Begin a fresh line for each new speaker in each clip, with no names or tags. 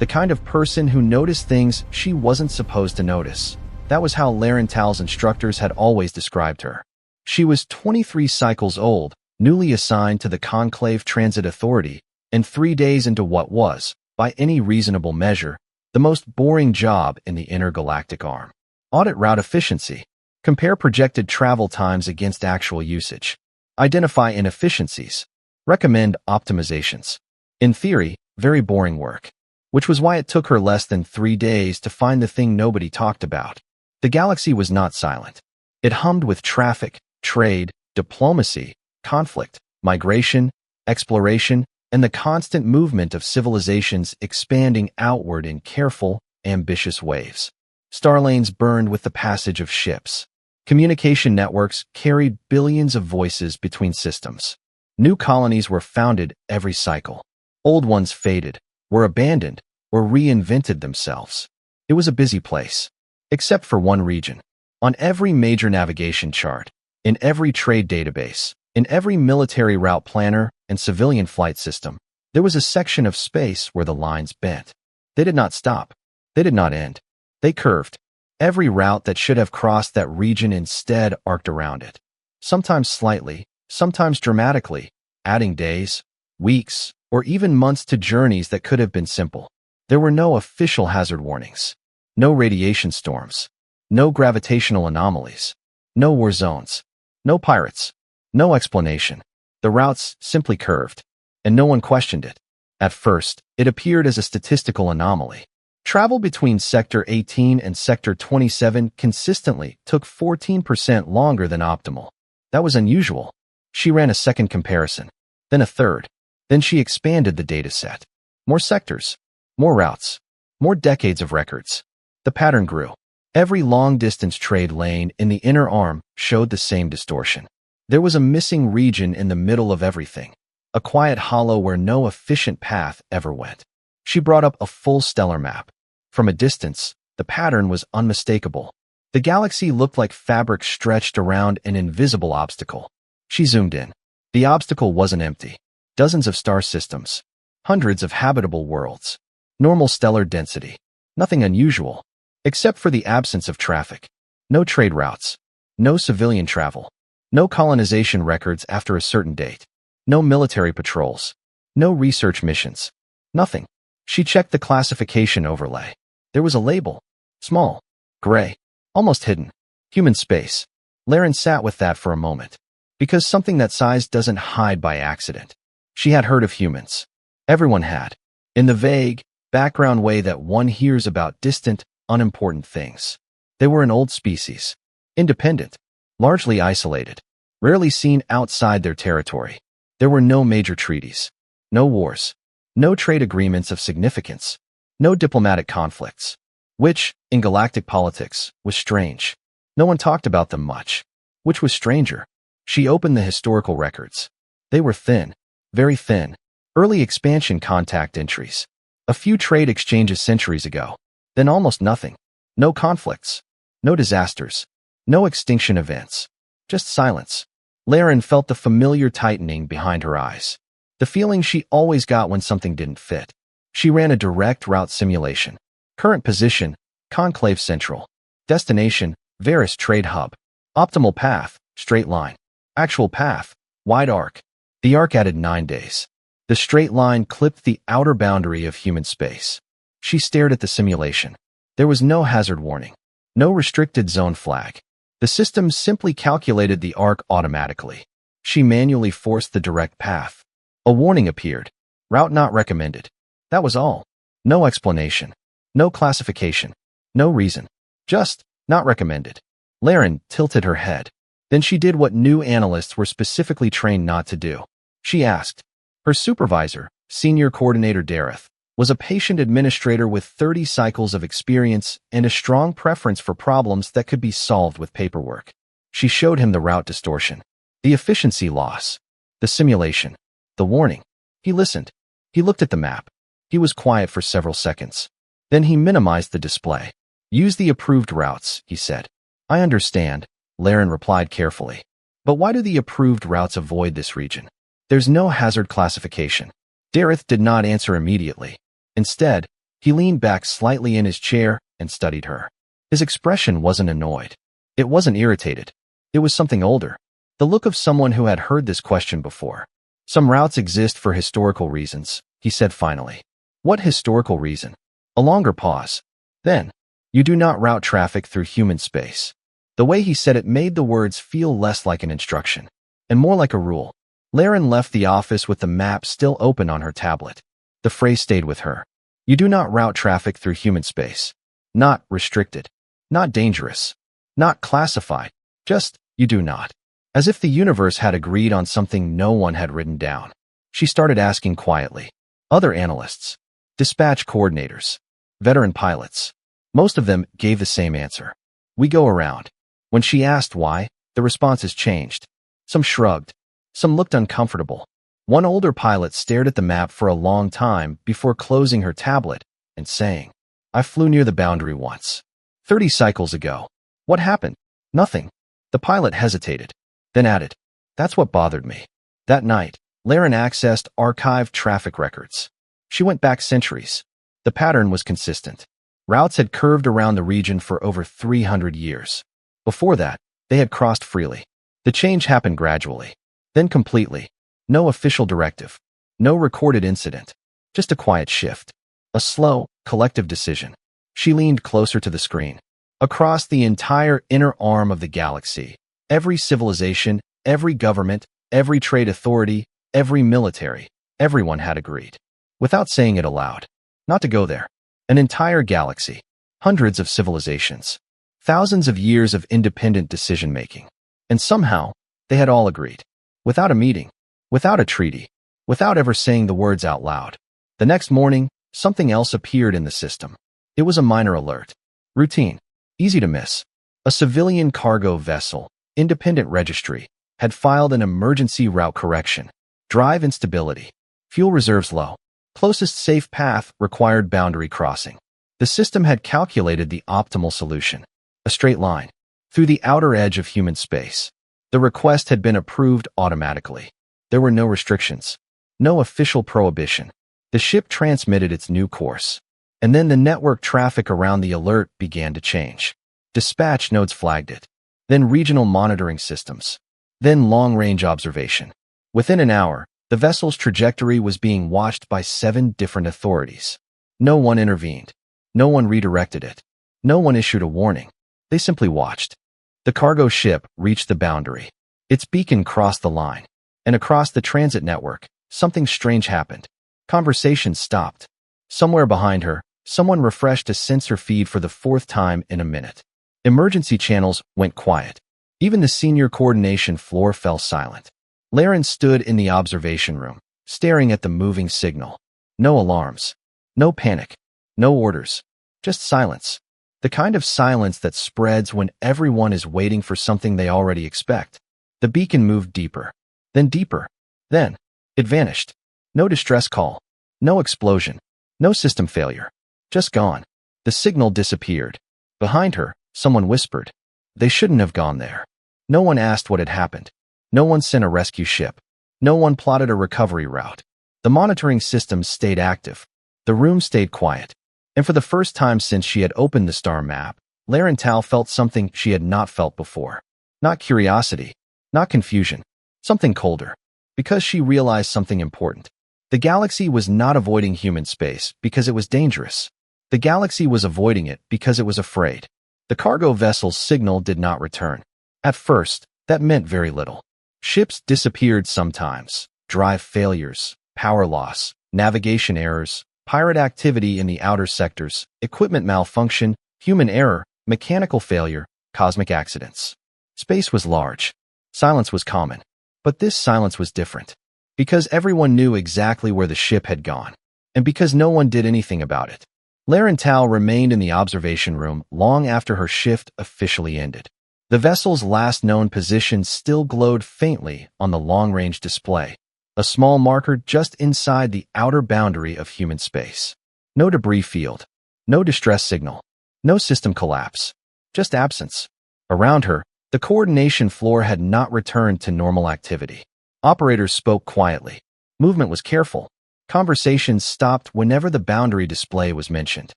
The kind of person who noticed things she wasn't supposed to notice. That was how Laren Tal's instructors had always described her. She was 23 cycles old, newly assigned to the Conclave Transit Authority, and 3 days into what was, by any reasonable measure, the most boring job in the intergalactic arm. Audit route efficiency. Compare projected travel times against actual usage. Identify inefficiencies. Recommend optimizations. In theory, very boring work. Which was why it took her less than 3 days to find the thing nobody talked about. The galaxy was not silent. It hummed with traffic, trade, diplomacy, conflict, migration, exploration, and the constant movement of civilizations expanding outward in careful, ambitious waves. Star lanes burned with the passage of ships. Communication networks carried billions of voices between systems. New colonies were founded every cycle. Old ones faded, were abandoned, or reinvented themselves. It was a busy place. Except for one region. On every major navigation chart, in every trade database, in every military route planner and civilian flight system, there was a section of space where the lines bent. They did not stop. They did not end. They curved. Every route that should have crossed that region instead arced around it. Sometimes slightly, sometimes dramatically, adding days, weeks, or even months to journeys that could have been simple. There were no official hazard warnings. No radiation storms. No gravitational anomalies. No war zones. No pirates. No explanation. The routes simply curved, and no one questioned it. At first, it appeared as a statistical anomaly. Travel between Sector 18 and Sector 27 consistently took 14% longer than optimal. That was unusual. She ran a second comparison, then a third. Then she expanded the dataset. More sectors, more routes, more decades of records. The pattern grew. Every long-distance trade lane in the inner arm showed the same distortion. There was a missing region in the middle of everything, a quiet hollow where no efficient path ever went. She brought up a full stellar map. From a distance, the pattern was unmistakable. The galaxy looked like fabric stretched around an invisible obstacle. She zoomed in. The obstacle wasn't empty. Dozens of star systems. Hundreds of habitable worlds. Normal stellar density. Nothing unusual. Except for the absence of traffic. No trade routes. No civilian travel. No colonization records after a certain date. No military patrols. No research missions. Nothing. She checked the classification overlay. There was a label. Small. Gray. Almost hidden. Human space. Laren sat with that for a moment. Because something that size doesn't hide by accident. She had heard of humans. Everyone had. In the vague, background way that one hears about distant, unimportant things. They were an old species. Independent. Largely isolated. Rarely seen outside their territory. There were no major treaties. No wars. No trade agreements of significance. No diplomatic conflicts. Which, in galactic politics, was strange. No one talked about them much. Which was stranger. She opened the historical records. They were thin. Very thin. Early expansion contact entries. A few trade exchanges centuries ago. Then almost nothing. No conflicts. No disasters. No extinction events. Just silence. Laren felt the familiar tightening behind her eyes. The feeling she always got when something didn't fit. She ran a direct route simulation. Current position, Conclave Central. Destination, Varus Trade Hub. Optimal path, straight line. Actual path, wide arc. The arc added 9 days. The straight line clipped the outer boundary of human space. She stared at the simulation. There was no hazard warning. No restricted zone flag. The system simply calculated the arc automatically. She manually forced the direct path. A warning appeared. Route not recommended. That was all. No explanation. No classification. No reason. Just, not recommended. Laren tilted her head. Then she did what new analysts were specifically trained not to do. She asked. Her supervisor, Senior Coordinator Dareth, was a patient administrator with 30 cycles of experience and a strong preference for problems that could be solved with paperwork. She showed him the route distortion, the efficiency loss, the simulation, the warning. He listened. He looked at the map. He was quiet for several seconds. Then he minimized the display. Use the approved routes, he said. I understand, Laren replied carefully. But why do the approved routes avoid this region? There's no hazard classification. Dareth did not answer immediately. Instead, He leaned back slightly in his chair and studied her. His expression wasn't annoyed. It wasn't irritated. It was something older. The look of someone who had heard this question before. Some routes exist for historical reasons, he said finally. What historical reason? A longer pause. Then, you do not route traffic through human space. The way he said it made the words feel less like an instruction and more like a rule. Laren left the office with the map still open on her tablet. The phrase stayed with her. You do not route traffic through human space. Not restricted. Not dangerous. Not classified. Just, you do not. As if the universe had agreed on something no one had written down. She started asking quietly. Other analysts. Dispatch coordinators. Veteran pilots. Most of them gave the same answer. We go around. When she asked why, the responses changed. Some shrugged. Some looked uncomfortable. One older pilot stared at the map for a long time before closing her tablet and saying, I flew near the boundary once. 30 cycles ago. What happened? Nothing. The pilot hesitated, then added, That's what bothered me. That night, Laren accessed archived traffic records. She went back centuries. The pattern was consistent. Routes had curved around the region for over 300 years. Before that, they had crossed freely. The change happened gradually, then completely. No official directive. No recorded incident. Just a quiet shift. A slow, collective decision. She leaned closer to the screen. Across the entire inner arm of the galaxy, every civilization, every government, every trade authority, every military, everyone had agreed. Without saying it aloud. Not to go there. An entire galaxy. Hundreds of civilizations. Thousands of years of independent decision-making. And somehow, they had all agreed. Without a meeting. Without a treaty. Without ever saying the words out loud. The next morning, something else appeared in the system. It was a minor alert. Routine. Easy to miss. A civilian cargo vessel, independent registry, had filed an emergency route correction. Drive instability. Fuel reserves low. Closest safe path required boundary crossing. The system had calculated the optimal solution. A straight line. Through the outer edge of human space. The request had been approved automatically. There were no restrictions. No official prohibition. The ship transmitted its new course. And then the network traffic around the alert began to change. Dispatch nodes flagged it. Then regional monitoring systems. Then long-range observation. Within an hour, the vessel's trajectory was being watched by 7 different authorities. No one intervened. No one redirected it. No one issued a warning. They simply watched. The cargo ship reached the boundary. Its beacon crossed the line. And across the transit network, something strange happened. Conversation stopped. Somewhere behind her, someone refreshed a sensor feed for the 4th time in a minute. Emergency channels went quiet. Even the senior coordination floor fell silent. Laren stood in the observation room, staring at the moving signal. No alarms. No panic. No orders. Just silence. The kind of silence that spreads when everyone is waiting for something they already expect. The beacon moved deeper. Then deeper. Then, it vanished. No distress call. No explosion. No system failure. Just gone. The signal disappeared. Behind her, someone whispered. They shouldn't have gone there. No one asked what had happened. No one sent a rescue ship. No one plotted a recovery route. The monitoring systems stayed active. The room stayed quiet. And for the first time since she had opened the star map, Laren felt something she had not felt before. Not curiosity. Not confusion. Something colder. Because she realized something important. The galaxy was not avoiding human space because it was dangerous. The galaxy was avoiding it because it was afraid. The cargo vessel's signal did not return. At first, that meant very little. Ships disappeared sometimes. Drive failures, power loss, navigation errors, pirate activity in the outer sectors, equipment malfunction, human error, mechanical failure, cosmic accidents. Space was large. Silence was common. But this silence was different. Because everyone knew exactly where the ship had gone. And because no one did anything about it. Laren remained in the observation room long after her shift officially ended. The vessel's last known position still glowed faintly on the long-range display, a small marker just inside the outer boundary of human space. No debris field, no distress signal, no system collapse, just absence. Around her, the coordination floor had not returned to normal activity. Operators spoke quietly. Movement was careful. Conversations stopped whenever the boundary display was mentioned.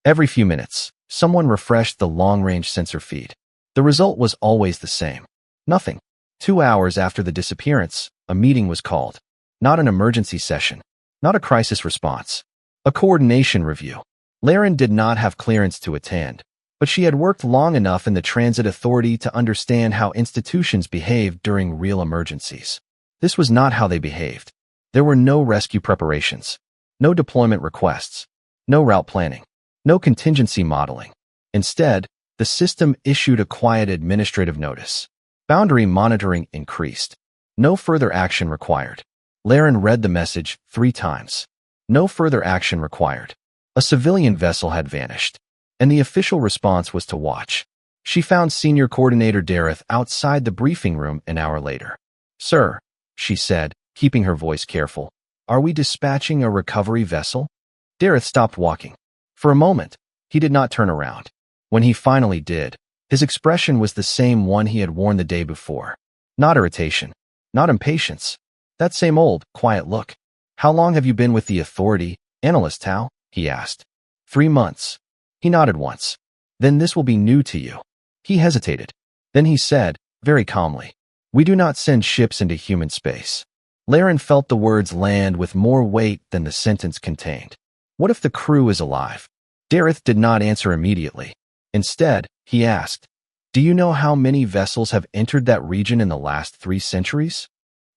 Every few minutes, someone refreshed the long-range sensor feed. The result was always the same. Nothing. 2 hours after the disappearance, a meeting was called. Not an emergency session. Not a crisis response. A coordination review. Laren did not have clearance to attend, but she had worked long enough in the transit authority to understand how institutions behaved during real emergencies. This was not how they behaved. There were no rescue preparations, no deployment requests, no route planning, no contingency modeling. Instead, the system issued a quiet administrative notice. Boundary monitoring increased. No further action required. Laren read the message 3 times. No further action required. A civilian vessel had vanished, and the official response was to watch. She found Senior Coordinator Dareth outside the briefing room an hour later. "Sir," she said, keeping her voice careful, "are we dispatching a recovery vessel?" Dareth stopped walking. For a moment, he did not turn around. When he finally did, his expression was the same one he had worn the day before. Not irritation, not impatience. That same old, quiet look. "How long have you been with the authority, Analyst Tao?" he asked. 3 months. He nodded once. "Then this will be new to you." He hesitated. Then he said, very calmly, "We do not send ships into human space." Laren felt the words land with more weight than the sentence contained. "What if the crew is alive?" Dareth did not answer immediately. Instead, he asked, "Do you know how many vessels have entered that region in the last 3 centuries?"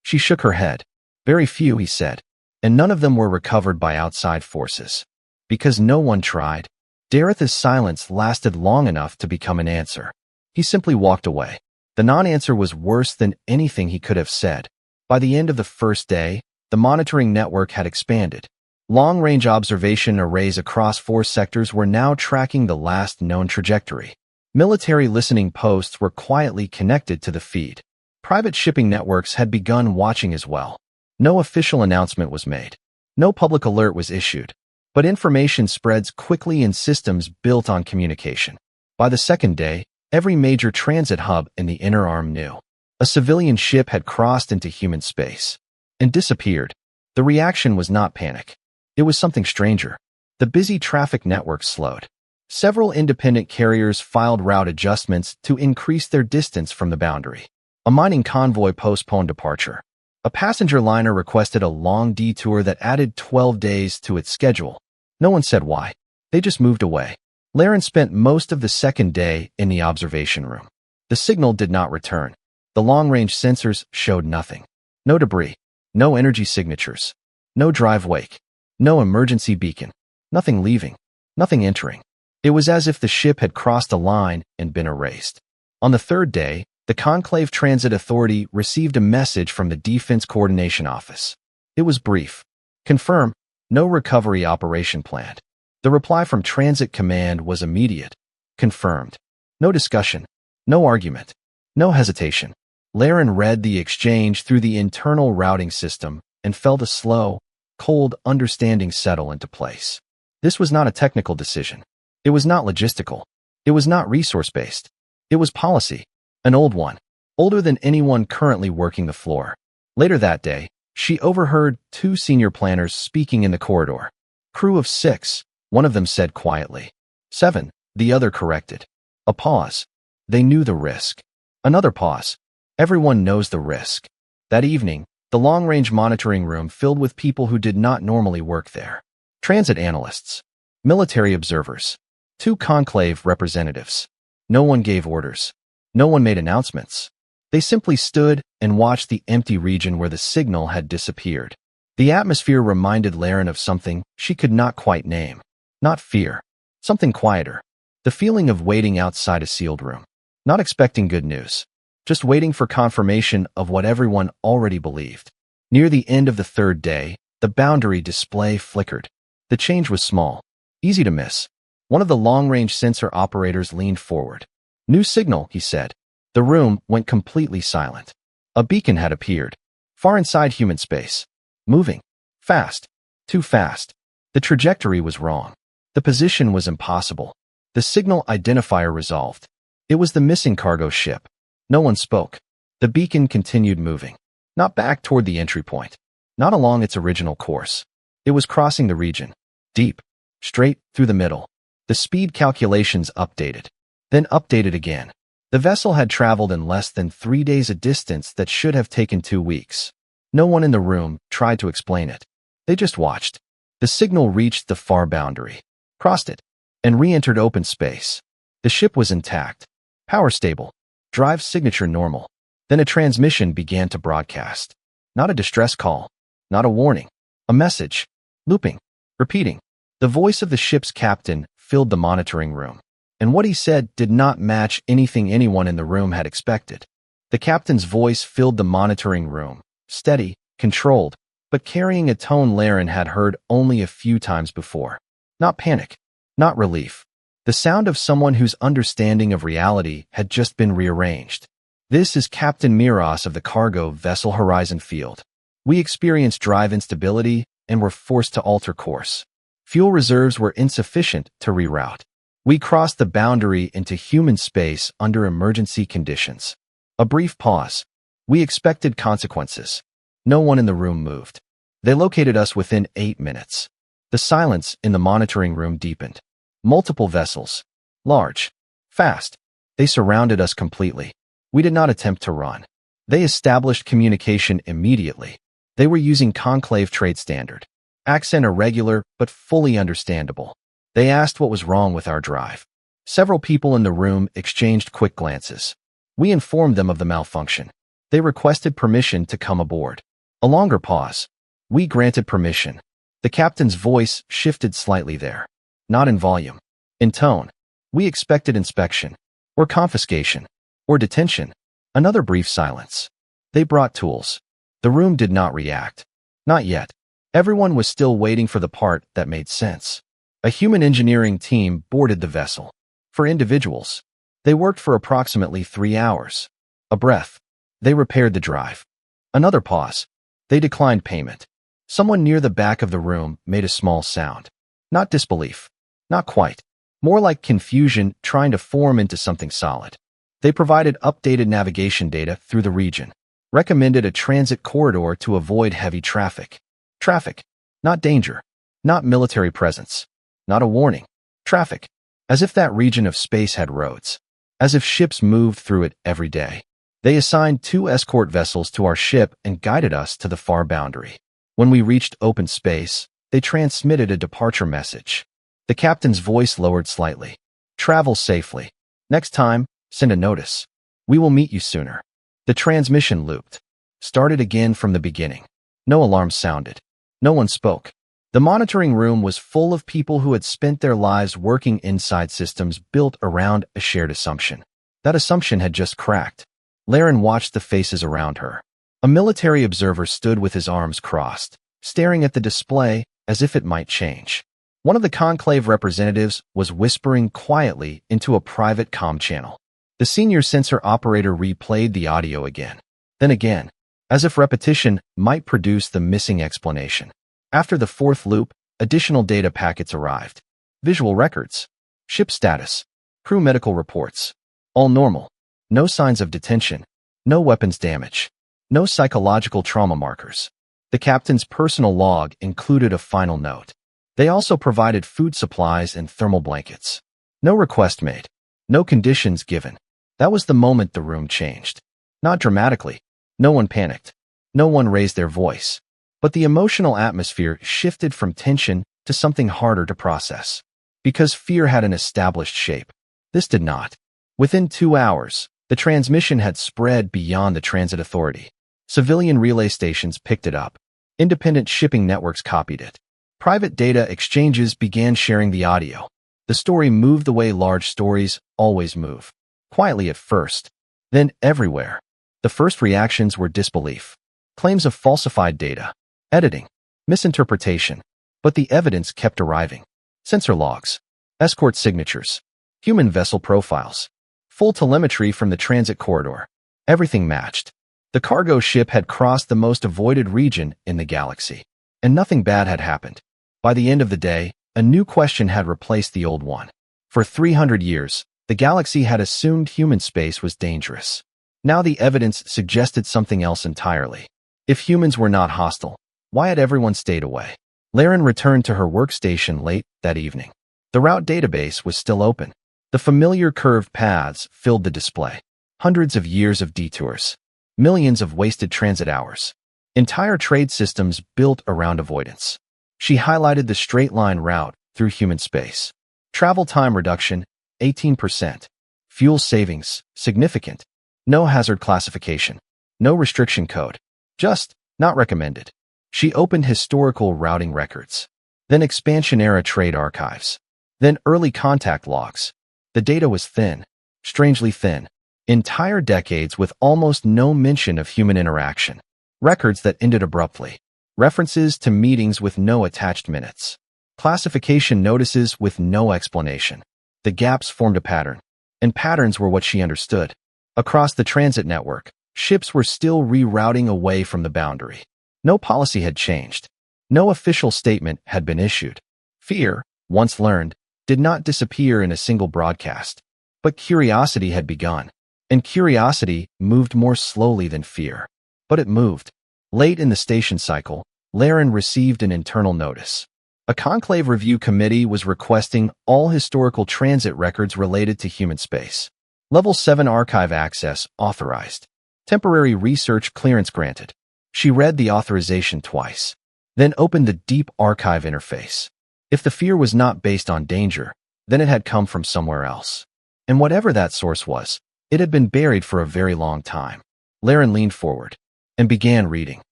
She shook her head. "Very few," he said, "and none of them were recovered by outside forces. Because no one tried." Dareth's silence lasted long enough to become an answer. He simply walked away. The non-answer was worse than anything he could have said. By the end of the first day, the monitoring network had expanded. Long-range observation arrays across 4 sectors were now tracking the last known trajectory. Military listening posts were quietly connected to the feed. Private shipping networks had begun watching as well. No official announcement was made. No public alert was issued. But information spreads quickly in systems built on communication. By the second day, every major transit hub in the inner arm knew. A civilian ship had crossed into human space and disappeared. The reaction was not panic. It was something stranger. The busy traffic network slowed. Several independent carriers filed route adjustments to increase their distance from the boundary. A mining convoy postponed departure. A passenger liner requested a long detour that added 12 days to its schedule. No one said why. They just moved away. Laren spent most of the second day in the observation room. The signal did not return. The long-range sensors showed nothing. No debris. No energy signatures. No drive wake. No emergency beacon. Nothing leaving. Nothing entering. It was as if the ship had crossed a line and been erased. On the third day, the Conclave Transit Authority received a message from the Defense Coordination Office. It was brief. Confirm, no recovery operation planned. The reply from Transit Command was immediate. Confirmed. No discussion. No argument. No hesitation. Laren read the exchange through the internal routing system and felt a slow, cold understanding settle into place. This was not a technical decision. It was not logistical. It was not resource-based. It was policy. An old one. Older than anyone currently working the floor. Later that day, she overheard 2 senior planners speaking in the corridor. "Crew of 6, one of them said quietly. 7, the other corrected. A pause. They knew the risk. Another pause. Everyone knows the risk. That evening, the long-range monitoring room filled with people who did not normally work there. Transit analysts. Military observers. 2 conclave representatives. No one gave orders. No one made announcements. They simply stood and watched the empty region where the signal had disappeared. The atmosphere reminded Laren of something she could not quite name. Not fear. Something quieter. The feeling of waiting outside a sealed room. Not expecting good news. Just waiting for confirmation of what everyone already believed. Near the end of the third day, the boundary display flickered. The change was small. Easy to miss. One of the long-range sensor operators leaned forward. "New signal," he said. The room went completely silent. A beacon had appeared. Far inside human space. Moving. Fast. Too fast. The trajectory was wrong. The position was impossible. The signal identifier resolved. It was the missing cargo ship. No one spoke. The beacon continued moving. Not back toward the entry point. Not along its original course. It was crossing the region. Deep. Straight through the middle. The speed calculations updated. Then updated again. The vessel had traveled in less than 3 days a distance that should have taken 2 weeks. No one in the room tried to explain it. They just watched. The signal reached the far boundary, crossed it, and re-entered open space. The ship was intact, power stable, drive signature normal. Then a transmission began to broadcast. Not a distress call, not a warning, a message, looping, repeating. The voice of the ship's captain filled the monitoring room, and what he said did not match anything anyone in the room had expected. The captain's voice filled the monitoring room, steady, controlled, but carrying a tone Laren had heard only a few times before. Not panic, not relief. The sound of someone whose understanding of reality had just been rearranged. This is Captain Miros of the cargo vessel Horizon Field. We experienced drive instability and were forced to alter course. Fuel reserves were insufficient to reroute. We crossed the boundary into human space under emergency conditions. A brief pause. We expected consequences. No one in the room moved. They located us within 8 minutes. The silence in the monitoring room deepened. Multiple vessels. Large. Fast. They surrounded us completely. We did not attempt to run. They established communication immediately. They were using conclave trade standard. Accent irregular, but fully understandable. They asked what was wrong with our drive. Several people in the room exchanged quick glances. We informed them of the malfunction. They requested permission to come aboard. A longer pause. We granted permission. The captain's voice shifted slightly there. Not in volume. In tone. We expected inspection. Or confiscation. Or detention. Another brief silence. They brought tools. The room did not react. Not yet. Everyone was still waiting for the part that made sense. A human engineering team boarded the vessel. For individuals. They worked for approximately 3 hours. A breath. They repaired the drive. Another pause. They declined payment. Someone near the back of the room made a small sound. Not disbelief. Not quite. More like confusion trying to form into something solid. They provided updated navigation data through the region. Recommended a transit corridor to avoid heavy traffic. Traffic. Not danger. Not military presence. Not a warning. Traffic. As if that region of space had roads. As if ships moved through it every day. They assigned 2 escort vessels to our ship and guided us to the far boundary. When we reached open space, they transmitted a departure message. The captain's voice lowered slightly. Travel safely. Next time, send a notice. We will meet you sooner. The transmission looped. Started again from the beginning. No alarms sounded. No one spoke. The monitoring room was full of people who had spent their lives working inside systems built around a shared assumption. That assumption had just cracked. Laren watched the faces around her. A military observer stood with his arms crossed, staring at the display as if it might change. One of the conclave representatives was whispering quietly into a private comm channel. The senior sensor operator replayed the audio again, then again, as if repetition might produce the missing explanation. After the 4th loop, additional data packets arrived. Visual records, ship status, crew medical reports. All normal. No signs of detention. No weapons damage. No psychological trauma markers. The captain's personal log included a final note. They also provided food supplies and thermal blankets. No request made. No conditions given. That was the moment the room changed. Not dramatically. No one panicked. No one raised their voice. But the emotional atmosphere shifted from tension to something harder to process. Because fear had an established shape. This did not. Within 2 hours, the transmission had spread beyond the transit authority. Civilian relay stations picked it up. Independent shipping networks copied it. Private data exchanges began sharing the audio. The story moved the way large stories always move. Quietly at first, then everywhere. The first reactions were disbelief. Claims of falsified data. Editing. Misinterpretation. But the evidence kept arriving. Sensor logs. Escort signatures. Human vessel profiles. Full telemetry from the transit corridor. Everything matched. The cargo ship had crossed the most avoided region in the galaxy. And nothing bad had happened. By the end of the day, a new question had replaced the old one. For 300 years, the galaxy had assumed human space was dangerous. Now the evidence suggested something else entirely. If humans were not hostile, why had everyone stayed away? Laren returned to her workstation late that evening. The route database was still open. The familiar curved paths filled the display. Hundreds of years of detours. Millions of wasted transit hours. Entire trade systems built around avoidance. She highlighted the straight-line route through human space. Travel time reduction, 18%. Fuel savings, significant. No hazard classification. No restriction code. Just, not recommended. She opened historical routing records. Then expansion-era trade archives. Then early contact logs. The data was thin. Strangely thin. Entire decades with almost no mention of human interaction. Records that ended abruptly. References to meetings with no attached minutes. Classification notices with no explanation. The gaps formed a pattern. And patterns were what she understood. Across the transit network, ships were still rerouting away from the boundary. No policy had changed. No official statement had been issued. Fear, once learned, did not disappear in a single broadcast. But curiosity had begun. And curiosity moved more slowly than fear. But it moved. Late in the station cycle, Laren received an internal notice. A conclave review committee was requesting all historical transit records related to human space. Level 7 archive access authorized. Temporary research clearance granted. She read the authorization twice. Then opened the deep archive interface. If the fear was not based on danger, then it had come from somewhere else. And whatever that source was, it had been buried for a very long time. Laren leaned forward and began reading.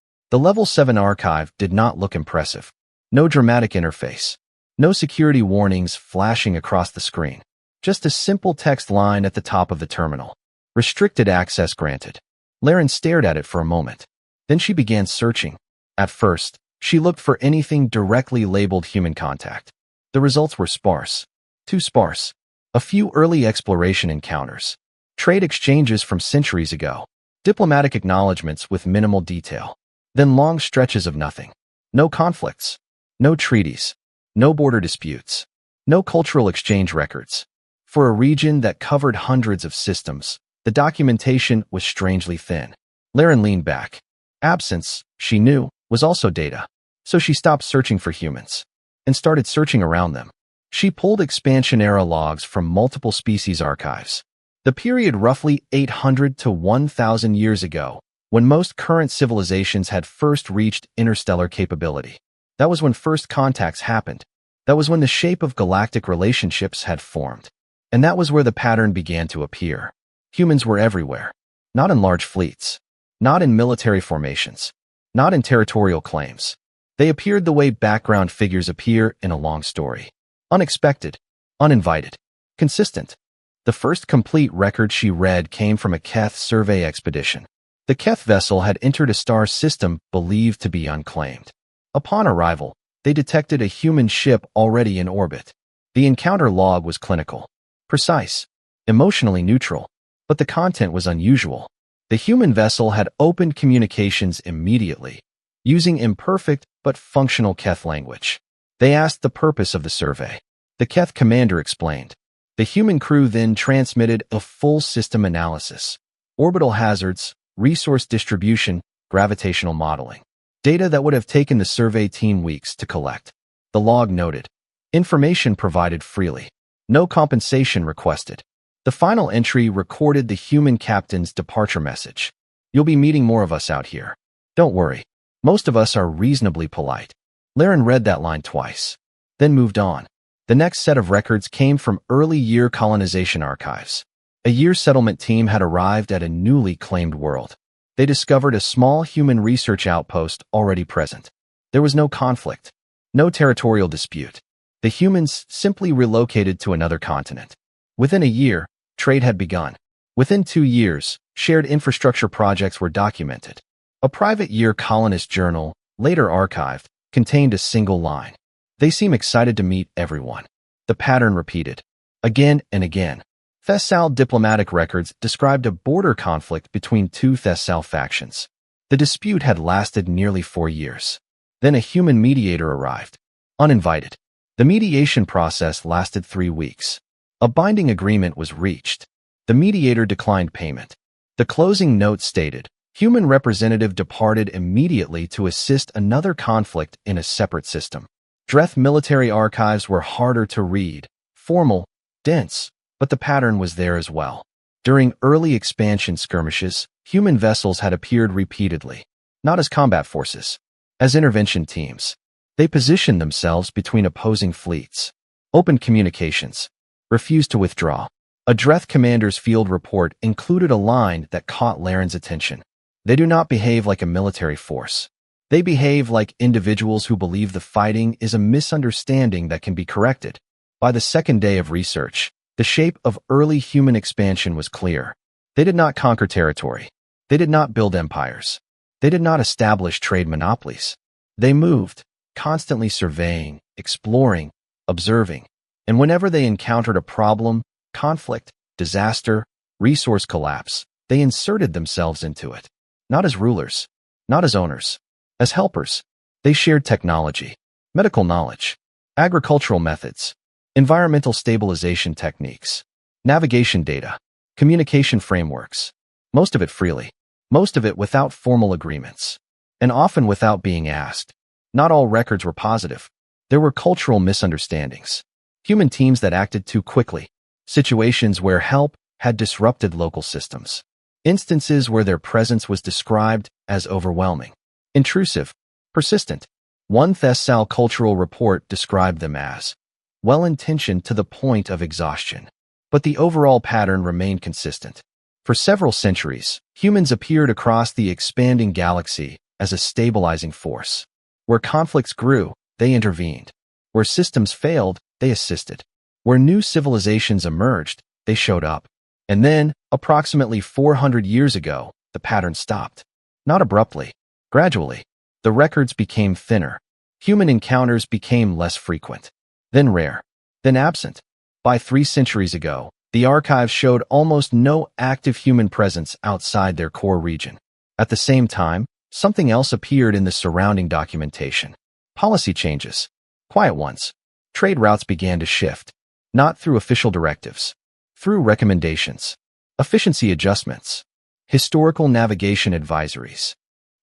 The Level 7 archive did not look impressive. No dramatic interface. No security warnings flashing across the screen. Just a simple text line at the top of the terminal. Restricted access granted. Laren stared at it for a moment. Then she began searching. At first, she looked for anything directly labeled human contact. The results were sparse. Too sparse. A few early exploration encounters. Trade exchanges from centuries ago. Diplomatic acknowledgments with minimal detail. Then long stretches of nothing. No conflicts. No treaties. No border disputes. No cultural exchange records. For a region that covered hundreds of systems, the documentation was strangely thin. Laren leaned back. Absence, she knew, was also data. So she stopped searching for humans and started searching around them. She pulled expansion-era logs from multiple species archives. The period roughly 800 to 1,000 years ago, when most current civilizations had first reached interstellar capability. That was when first contacts happened. That was when the shape of galactic relationships had formed. And that was where the pattern began to appear. Humans were everywhere. Not in large fleets. Not in military formations. Not in territorial claims. They appeared the way background figures appear in a long story. Unexpected. Uninvited. Consistent. The first complete record she read came from a Keth survey expedition. The Keth vessel had entered a star system believed to be unclaimed. Upon arrival, they detected a human ship already in orbit. The encounter log was clinical. Precise. Emotionally neutral. But the content was unusual. The human vessel had opened communications immediately, using imperfect but functional Keth language. They asked the purpose of the survey. The Keth commander explained. The human crew then transmitted a full system analysis. Orbital hazards, resource distribution, gravitational modeling. Data that would have taken the survey team weeks to collect. The log noted. Information provided freely. No compensation requested. The final entry recorded the human captain's departure message. You'll be meeting more of us out here. Don't worry. Most of us are reasonably polite. Laren read that line twice, then moved on. The next set of records came from early year colonization archives. A year settlement team had arrived at a newly claimed world. They discovered a small human research outpost already present. There was no conflict, no territorial dispute. The humans simply relocated to another continent. Within a year, trade had begun. Within 2 years, shared infrastructure projects were documented. A private year colonist journal, later archived, contained a single line. They seem excited to meet everyone. The pattern repeated. Again and again. Thessal diplomatic records described a border conflict between 2 Thessal factions. The dispute had lasted nearly 4 years. Then a human mediator arrived. Uninvited. The mediation process lasted 3 weeks. A binding agreement was reached. The mediator declined payment. The closing note stated, Human representative departed immediately to assist another conflict in a separate system. Dreth military archives were harder to read, formal, dense, but the pattern was there as well. During early expansion skirmishes, human vessels had appeared repeatedly, not as combat forces, as intervention teams. They positioned themselves between opposing fleets, opened communications, refused to withdraw. A Dreth commander's field report included a line that caught Laren's attention. They do not behave like a military force. They behave like individuals who believe the fighting is a misunderstanding that can be corrected. By the second day of research, the shape of early human expansion was clear. They did not conquer territory. They did not build empires. They did not establish trade monopolies. They moved, constantly surveying, exploring, observing. And whenever they encountered a problem, conflict, disaster, resource collapse, they inserted themselves into it. Not as rulers, not as owners, as helpers. They shared technology, medical knowledge, agricultural methods, environmental stabilization techniques, navigation data, communication frameworks, most of it freely, most of it without formal agreements, and often without being asked. Not all records were positive. There were cultural misunderstandings, human teams that acted too quickly, situations where help had disrupted local systems, instances where their presence was described as overwhelming, intrusive, persistent. One Thessal cultural report described them as well-intentioned to the point of exhaustion, but the overall pattern remained consistent. For several centuries, humans appeared across the expanding galaxy as a stabilizing force. Where conflicts grew, they intervened. Where systems failed, they assisted. Where new civilizations emerged, they showed up. And then, approximately 400 years ago, the pattern stopped. Not abruptly, gradually. The records became thinner. Human encounters became less frequent. Then rare. Then absent. By 3 centuries ago, the archives showed almost no active human presence outside their core region. At the same time, something else appeared in the surrounding documentation. Policy changes. Quiet ones. Trade routes began to shift. Not through official directives. Through recommendations. Efficiency adjustments. Historical navigation advisories.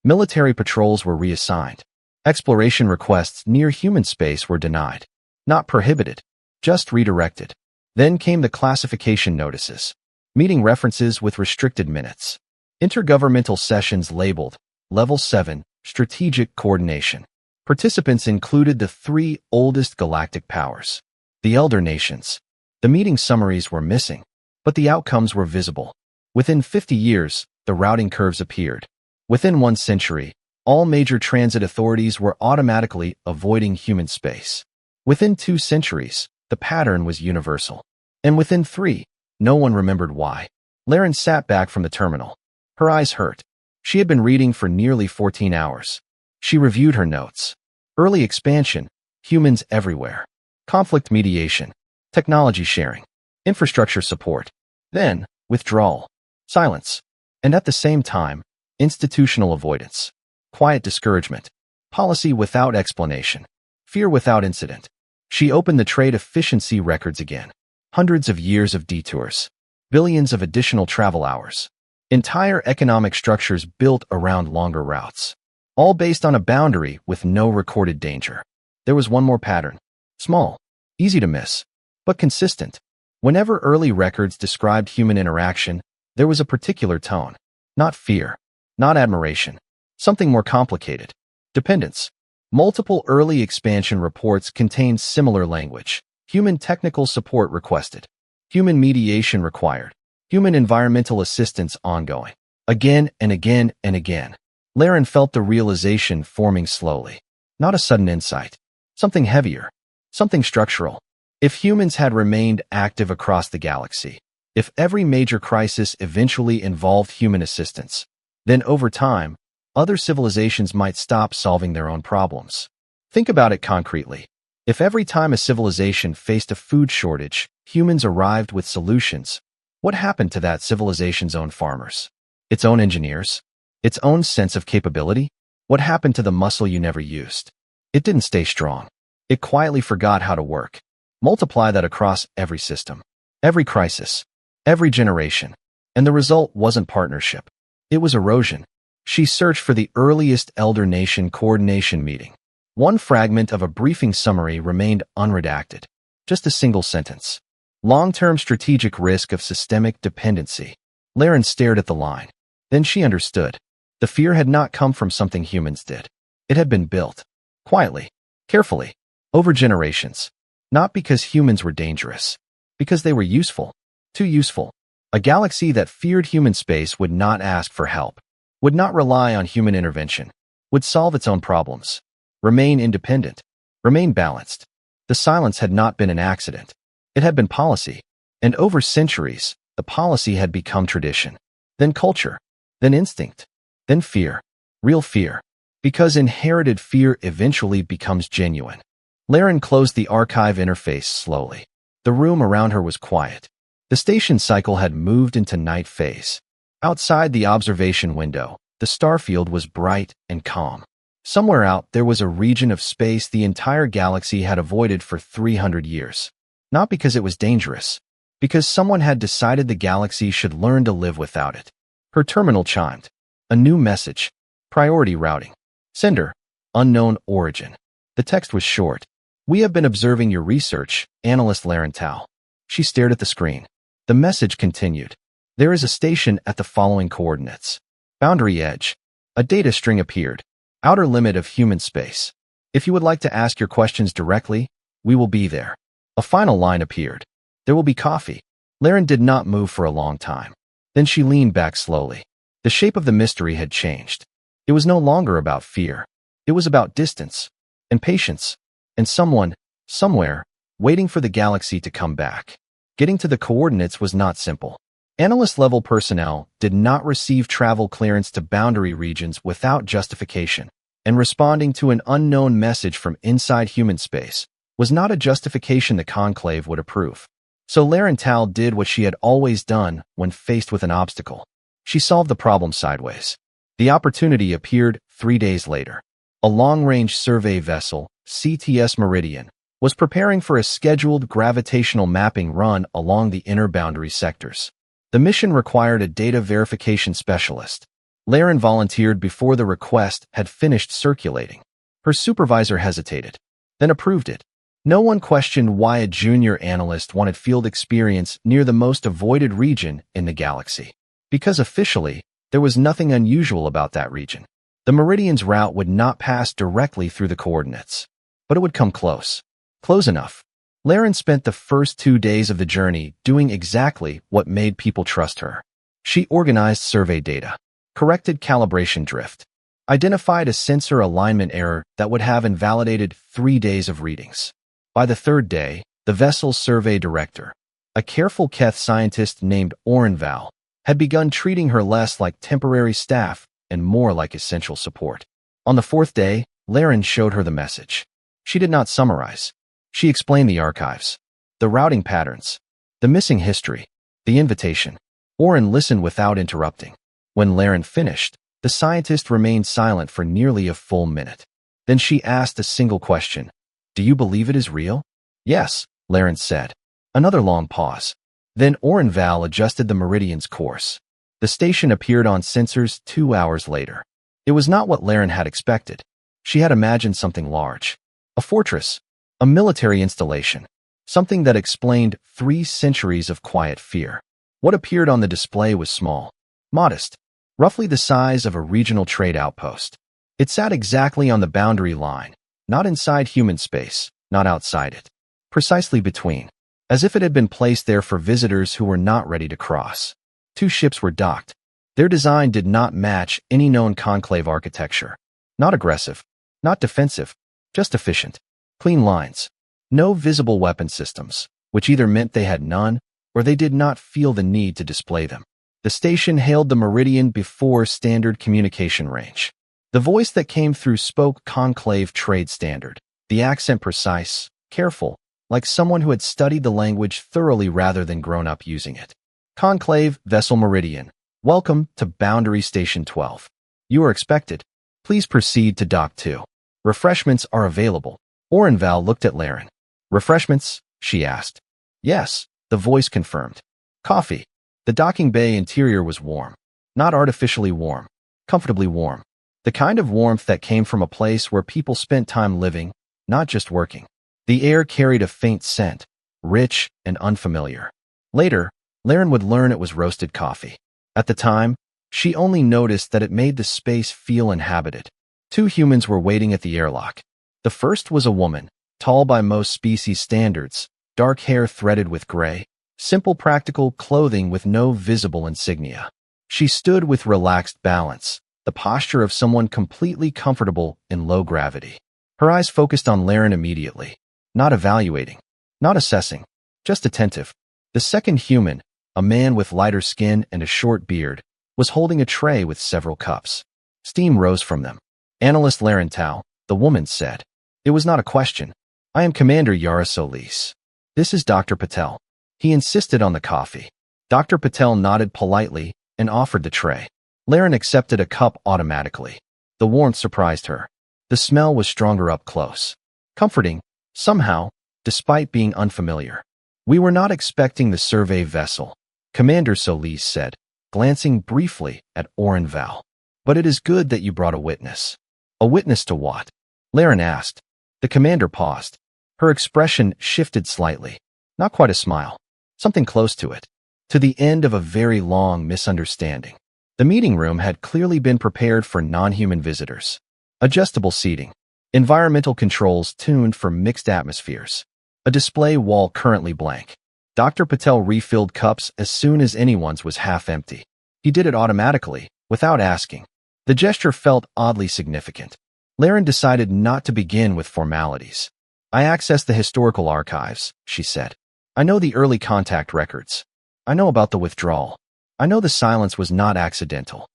Military patrols were reassigned. Exploration requests near human space were denied. Not prohibited, just redirected. Then came the classification notices. Meeting references with restricted minutes. Intergovernmental sessions labeled Level 7, Strategic Coordination. Participants included the 3 oldest galactic powers, the elder nations. The meeting summaries were missing, but the outcomes were visible. Within 50 years, the routing curves appeared. Within 1 century, all major transit authorities were automatically avoiding human space. Within 2 centuries, the pattern was universal. And within 3, no one remembered why. Laren sat back from the terminal. Her eyes hurt. She had been reading for nearly 14 hours. She reviewed her notes. Early expansion, humans everywhere. Conflict mediation, technology sharing, infrastructure support. Then, withdrawal, silence. And at the same time, institutional avoidance, quiet discouragement, policy without explanation, fear without incident. She opened the trade efficiency records again. Hundreds of years of detours, billions of additional travel hours, entire economic structures built around longer routes, all based on a boundary with no recorded danger. There was one more pattern, small, easy to miss, but consistent. Whenever early records described human interaction, there was a particular tone, not fear, not admiration, something more complicated, dependence. Multiple early expansion reports contained similar language. Human technical support requested. Human mediation required. Human environmental assistance ongoing. Again and again and again. Laren felt the realization forming slowly. Not a sudden insight. Something heavier. Something structural. If humans had remained active across the galaxy, if every major crisis eventually involved human assistance, then over time, other civilizations might stop solving their own problems. Think about it concretely. If every time a civilization faced a food shortage, humans arrived with solutions, what happened to that civilization's own farmers? Its own engineers? Its own sense of capability? What happened to the muscle you never used? It didn't stay strong. It quietly forgot how to work. Multiply that across every system, every crisis, every generation. And the result wasn't partnership. It was erosion. She searched for the earliest Elder Nation coordination meeting. One fragment of a briefing summary remained unredacted. Just a single sentence. Long-term strategic risk of systemic dependency. Laren stared at the line. Then she understood. The fear had not come from something humans did. It had been built. Quietly. Carefully. Over generations. Not because humans were dangerous. Because they were useful. Too useful. A galaxy that feared human space would not ask for help. Would not rely on human intervention. Would solve its own problems. Remain independent. Remain balanced. The silence had not been an accident. It had been policy. And over centuries, the policy had become tradition. Then culture. Then instinct. Then fear. Real fear. Because inherited fear eventually becomes genuine. Laren closed the archive interface slowly. The room around her was quiet. The station cycle had moved into night phase. Outside the observation window, the starfield was bright and calm. Somewhere out there was a region of space the entire galaxy had avoided for 300 years. Not because it was dangerous, because someone had decided the galaxy should learn to live without it. Her terminal chimed. A new message. Priority routing. Sender. Unknown origin. The text was short. We have been observing your research, Analyst Laren Tal. She stared at the screen. The message continued. There is a station at the following coordinates. Boundary edge. A data string appeared. Outer limit of human space. If you would like to ask your questions directly, we will be there. A final line appeared. There will be coffee. Laren did not move for a long time. Then she leaned back slowly. The shape of the mystery had changed. It was no longer about fear. It was about distance and patience and someone, somewhere, waiting for the galaxy to come back. Getting to the coordinates was not simple. Analyst-level personnel did not receive travel clearance to boundary regions without justification, and responding to an unknown message from inside human space was not a justification the Conclave would approve. So Laren Tal did what she had always done when faced with an obstacle. She solved the problem sideways. The opportunity appeared 3 days later. A long-range survey vessel, CTS Meridian, was preparing for a scheduled gravitational mapping run along the inner boundary sectors. The mission required a data verification specialist. Laren volunteered before the request had finished circulating. Her supervisor hesitated, then approved it. No one questioned why a junior analyst wanted field experience near the most avoided region in the galaxy. Because officially, there was nothing unusual about that region. The Meridian's route would not pass directly through the coordinates, but it would come close. Close enough. Laren spent the first 2 days of the journey doing exactly what made people trust her. She organized survey data, corrected calibration drift, identified a sensor alignment error that would have invalidated 3 days of readings. By the 3rd day, the vessel's survey director, a careful Keth scientist named Orenval, had begun treating her less like temporary staff and more like essential support. On the 4th day, Laren showed her the message. She did not summarize. She explained the archives, the routing patterns, the missing history, the invitation. Oren listened without interrupting. When Laren finished, the scientist remained silent for nearly a full minute. Then she asked a single question. Do you believe it is real? Yes, Laren said. Another long pause. Then Orenval adjusted the Meridian's course. The station appeared on sensors 2 hours later. It was not what Laren had expected. She had imagined something large. A fortress. A military installation. Something that explained 3 centuries of quiet fear. What appeared on the display was small. Modest. Roughly the size of a regional trade outpost. It sat exactly on the boundary line. Not inside human space. Not outside it. Precisely between. As if it had been placed there for visitors who were not ready to cross. 2 ships were docked. Their design did not match any known conclave architecture. Not aggressive. Not defensive. Just efficient. Clean lines. No visible weapon systems, which either meant they had none, or they did not feel the need to display them. The station hailed the Meridian before standard communication range. The voice that came through spoke conclave trade standard, the accent precise, careful, like someone who had studied the language thoroughly rather than grown up using it. Conclave, Vessel Meridian. Welcome to Boundary Station 12. You are expected. Please proceed to Dock 2. Refreshments are available. Orenval looked at Laren. Refreshments? She asked. Yes, the voice confirmed. Coffee. The docking bay interior was warm. Not artificially warm. comfortably warm. The kind of warmth that came from a place where people spent time living, not just working. The air carried a faint scent, rich and unfamiliar. Later, Laren would learn it was roasted coffee. At the time, she only noticed that it made the space feel inhabited. Two humans were waiting at the airlock. The first was a woman, tall by most species standards, dark hair threaded with gray, simple practical clothing with no visible insignia. She stood with relaxed balance, the posture of someone completely comfortable in low gravity. Her eyes focused on Laren immediately, not evaluating, not assessing, just attentive. The second human, a man with lighter skin and a short beard, was holding a tray with several cups. Steam rose from them. Analyst Laren Tao, the woman said. It was not a question. I am Commander Yara Solis. This is Dr. Patel. He insisted on the coffee. Dr. Patel nodded politely and offered the tray. Laren accepted a cup automatically. The warmth surprised her. The smell was stronger up close. Comforting, somehow, despite being unfamiliar. We were not expecting the survey vessel, Commander Solis said, glancing briefly at Orenval. But it is good that you brought a witness. A witness to what? Laren asked. The commander paused. Her expression shifted slightly. Not quite a smile. Something close to it. To the end of a very long misunderstanding. The meeting room had clearly been prepared for non-human visitors. Adjustable seating. Environmental controls tuned for mixed atmospheres. A display wall currently blank. Dr. Patel refilled cups as soon as anyone's was half empty. He did it automatically, without asking. The gesture felt oddly significant. Laren decided not to begin with formalities. I accessed the historical archives, she said. I know the early contact records. I know about the withdrawal. I know the silence was not accidental.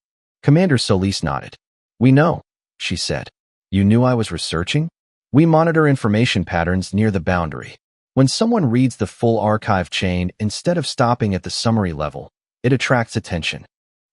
Commander Solis nodded. We know, she said. You knew I was researching? We monitor information patterns near the boundary. When someone reads the full archive chain instead of stopping at the summary level, it attracts attention.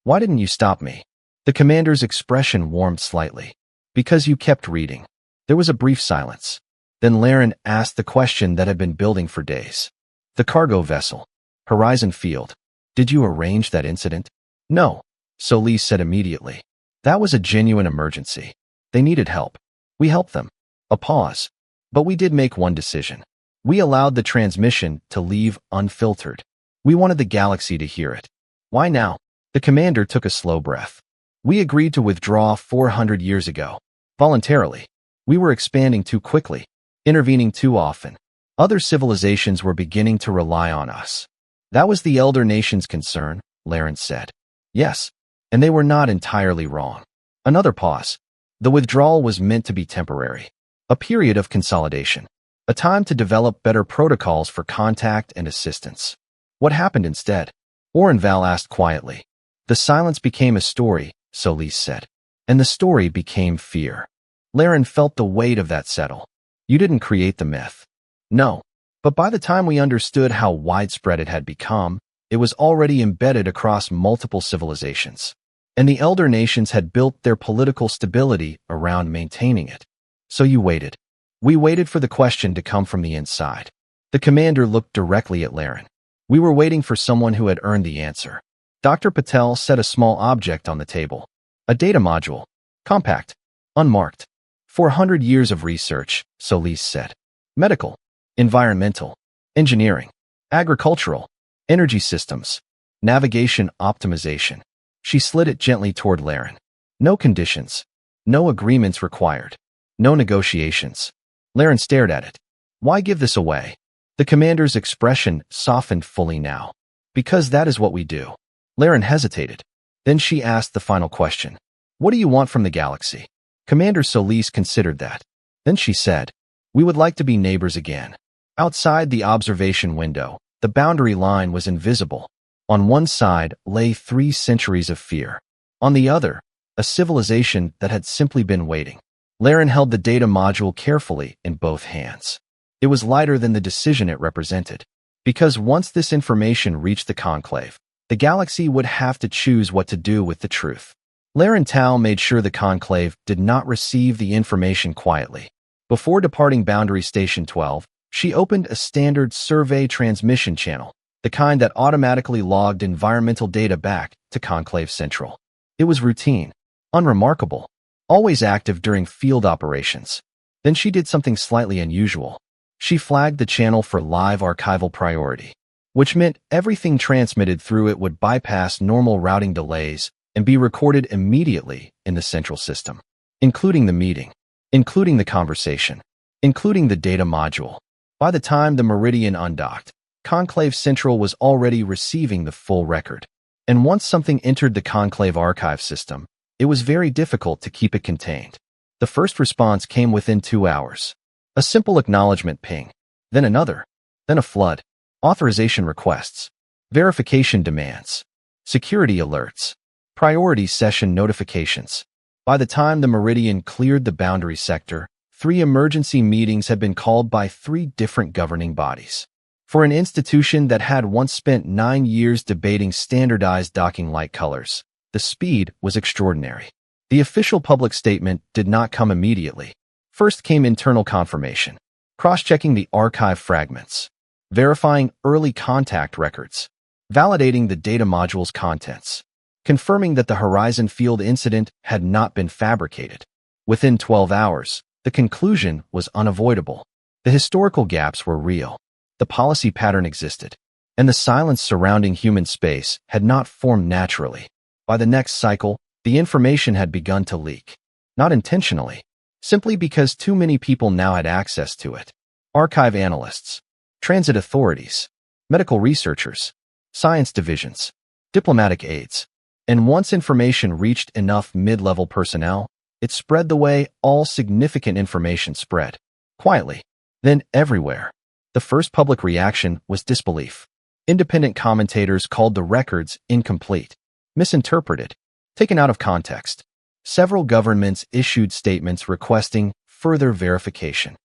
Why didn't you stop me? The commander's expression warmed slightly. Because you kept reading. There was a brief silence. Then Laren asked the question that had been building for days. The cargo vessel. Horizon Field. Did you arrange that incident? No, Solis said immediately. That was a genuine emergency. They needed help. We helped them. A pause. But we did make one decision. We allowed the transmission to leave unfiltered. We wanted the galaxy to hear it. Why now? The commander took a slow breath. We agreed to withdraw 400 years ago. Voluntarily. We were expanding too quickly, intervening too often. Other civilizations were beginning to rely on us. That was the elder nation's concern, Laren said. Yes, and they were not entirely wrong. Another pause. The withdrawal was meant to be temporary. A period of consolidation. A time to develop better protocols for contact and assistance. What happened instead? Orenval asked quietly. The silence became a story, Solis said. And the story became fear. Laren felt the weight of that settle. You didn't create the myth. No. But by the time we understood how widespread it had become, it was already embedded across multiple civilizations. And the elder nations had built their political stability around maintaining it. So you waited. We waited for the question to come from the inside. The commander looked directly at Laren. We were waiting for someone who had earned the answer. Dr. Patel set a small object on the table. A data module. Compact. Unmarked. 400 years of research, Solis said. Medical. Environmental. Engineering. Agricultural. Energy systems. Navigation optimization. She slid it gently toward Laren. No conditions. No agreements required. No negotiations. Laren stared at it. Why give this away? The commander's expression softened fully now. Because that is what we do. Laren hesitated. Then she asked the final question. What do you want from the galaxy? Commander Solis considered that. Then she said, we would like to be neighbors again. Outside the observation window, the boundary line was invisible. On one side lay 3 centuries of fear. On the other, a civilization that had simply been waiting. Laren held the data module carefully in both hands. It was lighter than the decision it represented. Because once this information reached the conclave, the galaxy would have to choose what to do with the truth. Laren Tao made sure the conclave did not receive the information quietly. Before departing Boundary Station 12, she opened a standard survey transmission channel, the kind that automatically logged environmental data back to Conclave Central. It was routine, Unremarkable. Always active during field operations. Then she did something slightly unusual. She flagged the channel for live archival priority, which meant everything transmitted through it would bypass normal routing delays and be recorded immediately in the central system, including the meeting, including the conversation, including the data module. By the time the Meridian undocked, Conclave Central was already receiving the full record. And once something entered the Conclave archive system, it was very difficult to keep it contained. The first response came within 2 hours. A simple acknowledgement ping, then another, then a flood. Authorization requests, verification demands, security alerts, priority session notifications. By the time the Meridian cleared the boundary sector, 3 emergency meetings had been called by 3 different governing bodies. For an institution that had once spent 9 years debating standardized docking light colors, the speed was extraordinary. The official public statement did not come immediately. First came internal confirmation, cross-checking the archive fragments, verifying early contact records, validating the data module's contents, confirming that the Horizon Field incident had not been fabricated. Within 12 hours, the conclusion was unavoidable. The historical gaps were real. The policy pattern existed, and the silence surrounding human space had not formed naturally. By the next cycle, the information had begun to leak. Not intentionally, simply because too many people now had access to it. Archive analysts, transit authorities, medical researchers, science divisions, diplomatic aides. And once information reached enough mid-level personnel, it spread the way all significant information spread. Quietly, then everywhere. The first public reaction was disbelief. Independent commentators called the records incomplete, misinterpreted, taken out of context. Several governments issued statements requesting further verification.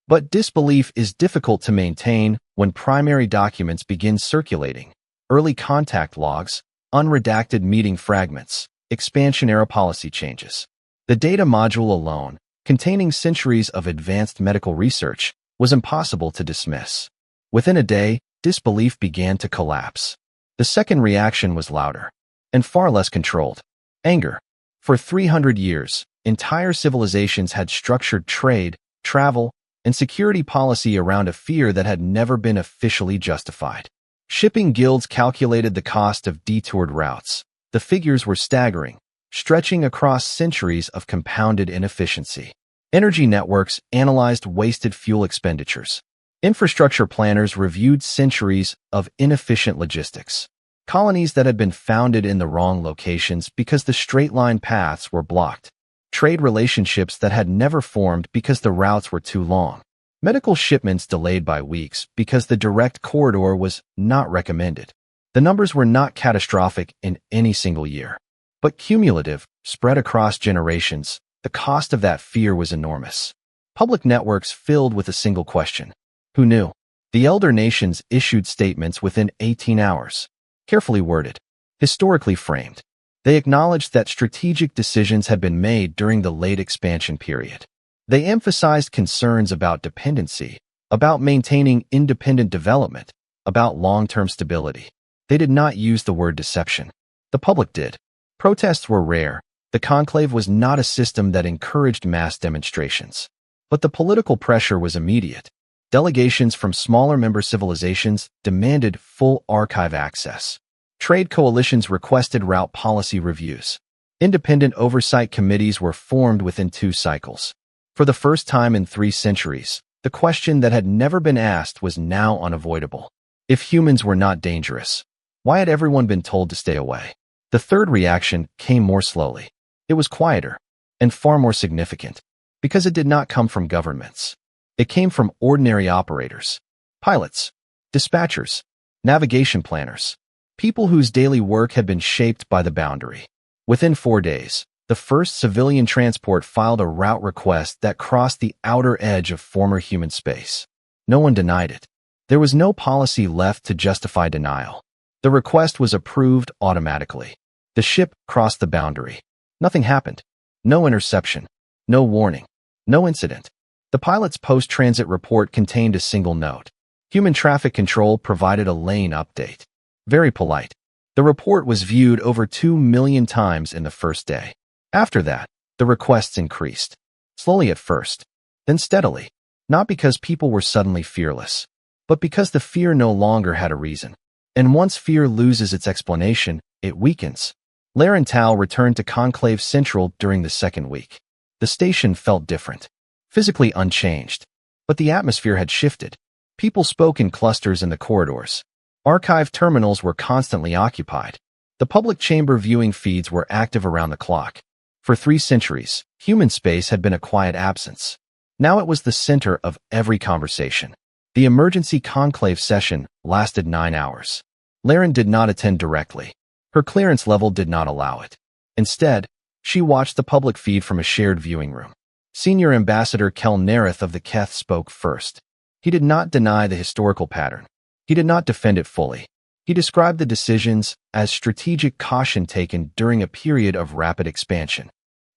But disbelief is difficult to maintain when primary documents begin circulating. Early contact logs, unredacted meeting fragments, expansion-era policy changes. The data module alone, containing centuries of advanced medical research, was impossible to dismiss. Within a day, disbelief began to collapse. The second reaction was louder and far less controlled. Anger. For 300 years, entire civilizations had structured trade, travel, and security policy around a fear that had never been officially justified. Shipping guilds calculated the cost of detoured routes. The figures were staggering, stretching across centuries of compounded inefficiency. Energy networks analyzed wasted fuel expenditures. Infrastructure planners reviewed centuries of inefficient logistics. Colonies that had been founded in the wrong locations because the straight-line paths were blocked. Trade relationships that had never formed because the routes were too long. Medical shipments delayed by weeks because the direct corridor was not recommended. The numbers were not catastrophic in any single year, but cumulative, spread across generations. The cost of that fear was enormous. Public networks filled with a single question. Who knew? The elder nations issued statements within 18 hours. Carefully worded, historically framed. They acknowledged that strategic decisions had been made during the late expansion period. They emphasized concerns about dependency, about maintaining independent development, about long-term stability. They did not use the word deception. The public did. Protests were rare. The conclave was not a system that encouraged mass demonstrations. But the political pressure was immediate. Delegations from smaller member civilizations demanded full archive access. Trade coalitions requested route policy reviews. Independent oversight committees were formed within 2 cycles. For the first time in 3 centuries, the question that had never been asked was now unavoidable. If humans were not dangerous, why had everyone been told to stay away? The third reaction came more slowly. It was quieter and far more significant because it did not come from governments. It came from ordinary operators, pilots, dispatchers, navigation planners, people whose daily work had been shaped by the boundary. Within 4 days, the first civilian transport filed a route request that crossed the outer edge of former human space. No one denied it. There was no policy left to justify denial. The request was approved automatically. The ship crossed the boundary. Nothing happened. No interception. No warning. No incident. The pilot's post-transit report contained a single note. Human traffic control provided a lane update. Very polite. The report was viewed over 2 million times in the first day. After that, the requests increased. Slowly at first, then steadily. Not because people were suddenly fearless, but because the fear no longer had a reason. And once fear loses its explanation, it weakens. Laren Tao returned to Conclave Central during the second week. The station felt different. Physically unchanged. But the atmosphere had shifted. People spoke in clusters in the corridors. Archive terminals were constantly occupied. The public chamber viewing feeds were active around the clock. For 3 centuries, human space had been a quiet absence. Now it was the center of every conversation. The emergency conclave session lasted 9 hours. Laren did not attend directly. Her clearance level did not allow it. Instead, she watched the public feed from a shared viewing room. Senior Ambassador Kel Nerith of the Keth spoke first. He did not deny the historical pattern. He did not defend it fully. He described the decisions as strategic caution taken during a period of rapid expansion.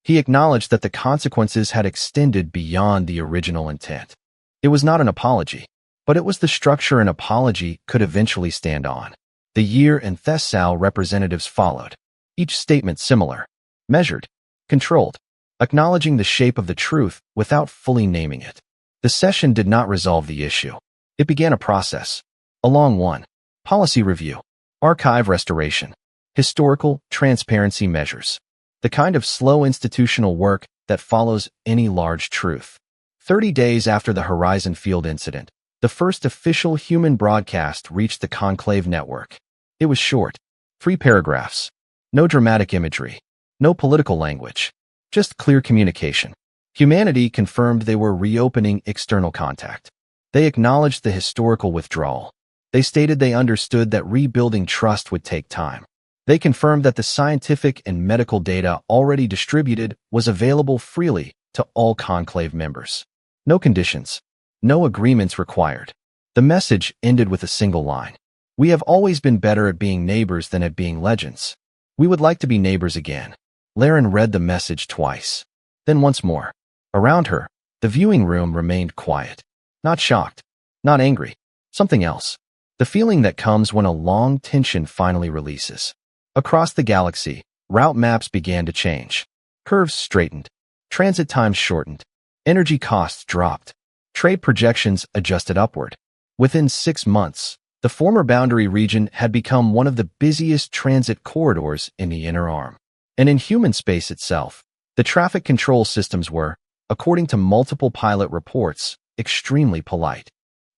He acknowledged that the consequences had extended beyond the original intent. It was not an apology, but it was the structure an apology could eventually stand on. The Year and Thessal representatives followed, each statement similar, measured, controlled, acknowledging the shape of the truth without fully naming it. The session did not resolve the issue. It began a process. A long one. Policy review, archive restoration, historical transparency measures. The kind of slow institutional work that follows any large truth. 30 days after the Horizon Field incident, the first official human broadcast reached the Conclave network. It was short, 3 paragraphs. No dramatic imagery, no political language, just clear communication. Humanity confirmed they were reopening external contact. They acknowledged the historical withdrawal. They stated they understood that rebuilding trust would take time. They confirmed that the scientific and medical data already distributed was available freely to all Conclave members. No conditions, no agreements required. The message ended with a single line. We have always been better at being neighbors than at being legends. We would like to be neighbors again. Laren read the message twice. Then once more. Around her, the viewing room remained quiet. Not shocked, not angry, something else. The feeling that comes when a long tension finally releases. Across the galaxy, route maps began to change. Curves straightened. Transit times shortened. Energy costs dropped. Trade projections adjusted upward. Within 6 months, the former boundary region had become one of the busiest transit corridors in the inner arm. And in human space itself, the traffic control systems were, according to multiple pilot reports, extremely polite.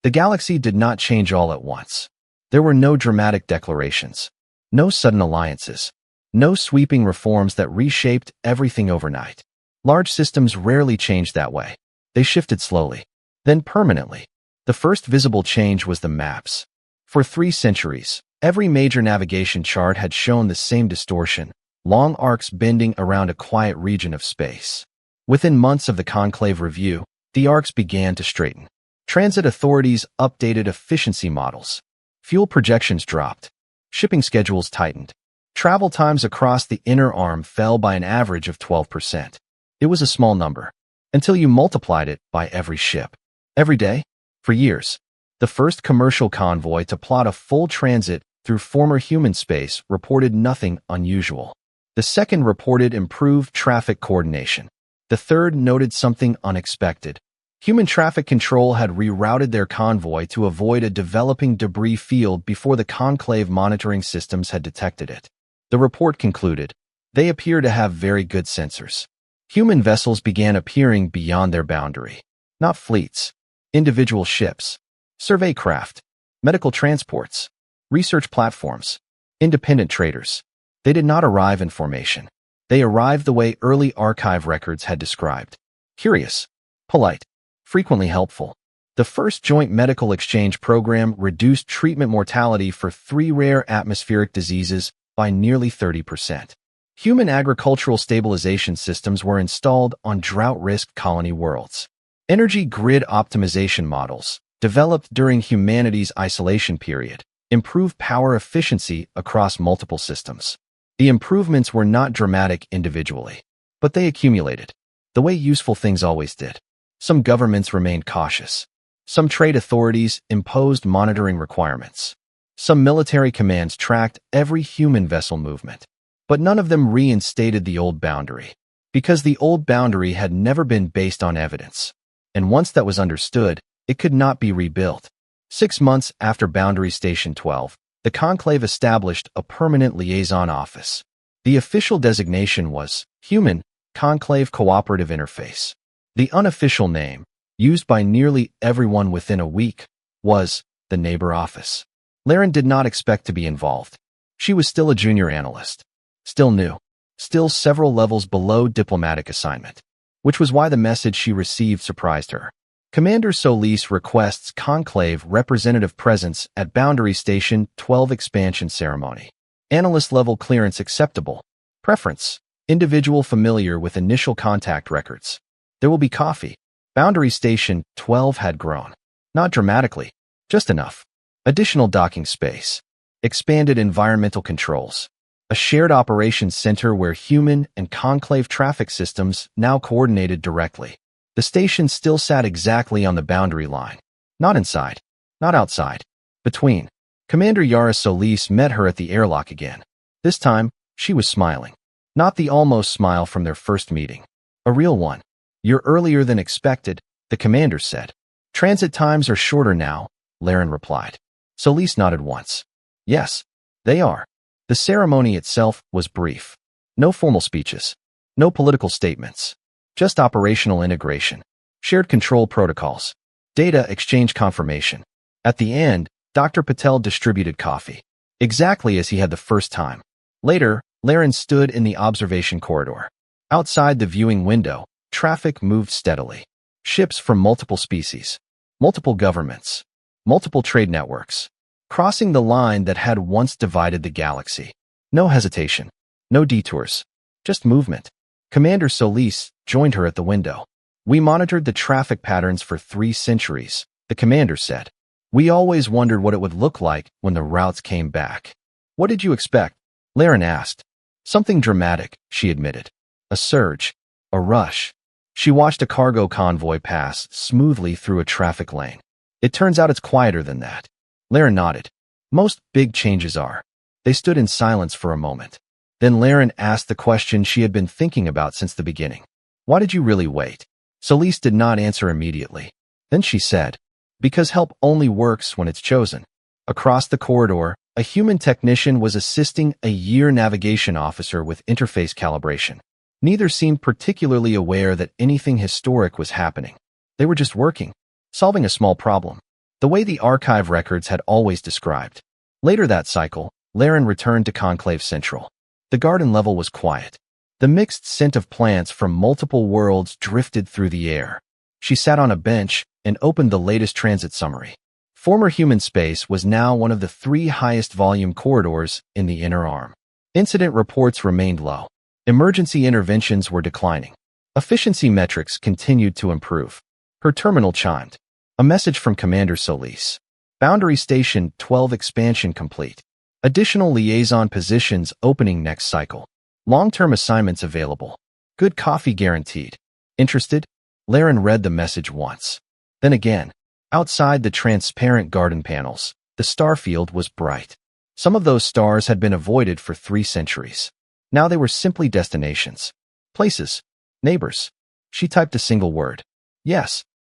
The galaxy did not change all at once. There were no dramatic declarations, no sudden alliances, no sweeping reforms that reshaped everything overnight. Large systems rarely changed that way. They shifted slowly, then permanently. The first visible change was the maps. For 3 centuries, every major navigation chart had shown the same distortion, long arcs bending around a quiet region of space. Within months of the Conclave review, the arcs began to straighten. Transit authorities updated efficiency models. Fuel projections dropped. Shipping schedules tightened. Travel times across the inner arm fell by an average of 12%. It was a small number, until you multiplied it by every ship. Every day? For years. The first commercial convoy to plot a full transit through former human space reported nothing unusual. The second reported improved traffic coordination. The third noted something unexpected. Human traffic control had rerouted their convoy to avoid a developing debris field before the Conclave monitoring systems had detected it. The report concluded, they appear to have very good sensors. Human vessels began appearing beyond their boundary. Not fleets, individual ships, survey craft, medical transports, research platforms, independent traders. They did not arrive in formation. They arrived the way early archive records had described. Curious, polite, frequently helpful. The first joint medical exchange program reduced treatment mortality for 3 rare atmospheric diseases by nearly 30%. Human agricultural stabilization systems were installed on drought-risk colony worlds. Energy grid optimization models, developed during humanity's isolation period, improved power efficiency across multiple systems. The improvements were not dramatic individually, but they accumulated, the way useful things always did. Some governments remained cautious. Some trade authorities imposed monitoring requirements. Some military commands tracked every human vessel movement. But none of them reinstated the old boundary. because the old boundary had never been based on evidence. And once that was understood, it could not be rebuilt. 6 months after Boundary Station 12, the conclave established a permanent liaison office. The official designation was Human Conclave Cooperative Interface. The unofficial name, used by nearly everyone within a week, was the Neighbor Office. Laren did not expect to be involved. She was still a junior analyst, still new, still several levels below diplomatic assignment, which was why the message she received surprised her. Commander Solis requests Conclave representative presence at Boundary Station 12 expansion ceremony. Analyst level clearance acceptable. Preference: individual familiar with initial contact records. There will be coffee. Boundary Station 12 had grown. Not dramatically, just enough. Additional docking space. Expanded environmental controls. A shared operations center where human and conclave traffic systems now coordinated directly. The station still sat exactly on the boundary line. Not inside, not outside. Between. Commander Yara Solis met her at the airlock again. This time, she was smiling. Not the almost smile from their first meeting. A real one. "You're earlier than expected," the commander said. "Transit times are shorter now," Laren replied. Solis nodded once. "Yes, they are." The ceremony itself was brief. No formal speeches. No political statements. Just operational integration, shared control protocols, data exchange confirmation. At the end, Dr. Patel distributed coffee, exactly as he had the first time. Later, Laren stood in the observation corridor. Outside the viewing window, traffic moved steadily. Ships from multiple species, multiple governments, multiple trade networks, crossing the line that had once divided the galaxy. No hesitation, no detours, just movement. Commander Solis joined her at the window. "We monitored the traffic patterns for 3 centuries, the commander said. "We always wondered what it would look like when the routes came back." "What did you expect?" Laren asked. "Something dramatic," she admitted. "A surge, a rush." She watched a cargo convoy pass smoothly through a traffic lane. "It turns out it's quieter than that." Laren nodded. "Most big changes are." They stood in silence for a moment. Then Laren asked the question she had been thinking about since the beginning. "Why did you really wait?" Solis did not answer immediately. Then she said, "Because help only works when it's chosen." Across the corridor, a human technician was assisting a year navigation officer with interface calibration. Neither seemed particularly aware that anything historic was happening. They were just working, solving a small problem, the way the archive records had always described. Later that cycle, Laren returned to Conclave Central. The garden level was quiet. The mixed scent of plants from multiple worlds drifted through the air. She sat on a bench and opened the latest transit summary. Former human space was now one of the 3 highest volume corridors in the inner arm. Incident reports remained low. Emergency interventions were declining. Efficiency metrics continued to improve. Her terminal chimed. A message from Commander Solis. Boundary Station 12 expansion complete. Additional liaison positions opening next cycle. Long-term assignments available. Good coffee guaranteed. Interested? Laren read the message once. Then again. Outside the transparent garden panels, the star field was bright. Some of those stars had been avoided for 3 centuries. Now they were simply destinations. Places. Neighbors. She typed a single word. Yes.